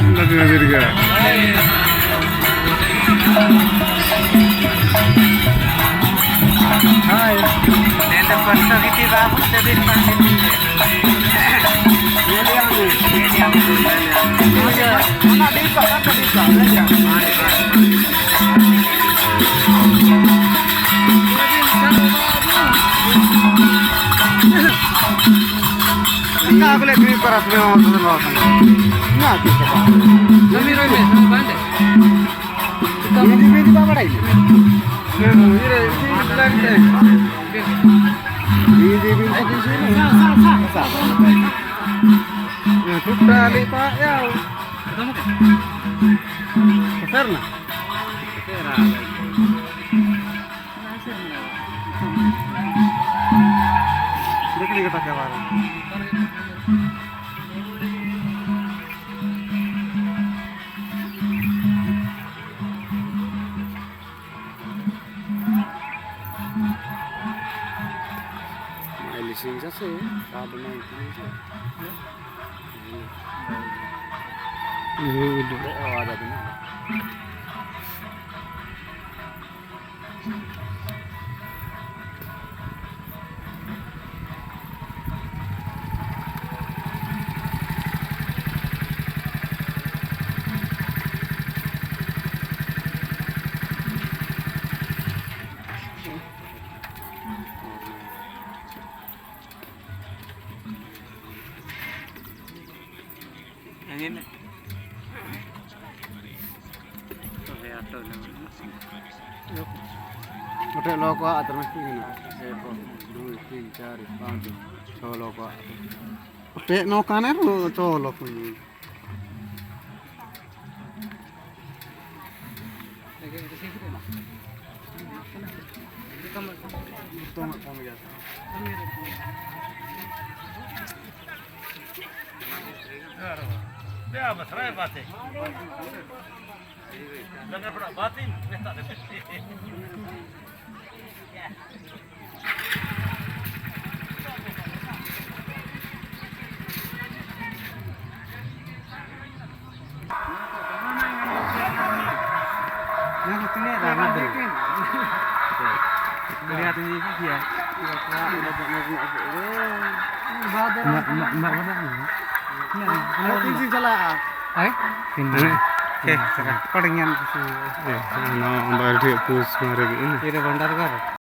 Lagi ngambil juga. Hai. Nenda pastor itu babu tapi pandai punya. Ini yang ni. Ini yang Mana bisa? Mana bisa? Belajar. Enggak boleh duit peras memang terlalu. Enggak bisa pak. kami rame pandai. Ini apa lagi? License আছে কার্ড নাই কিনেছে আওয়াজ আছে না Yang ini. Tuh ya tuh. Oke loko atar mesti ini 1 2 3 4 5 6 loko oke no kaner to loko ini Ya, masalah batin. Jangan pernah batin, tak ada. Yang itu ni ramai deh. Lihat ini dia. Mbak ini salah Oke, sekarang. Kodenya sih. no, udah dia push mari ini Kira bandar kar.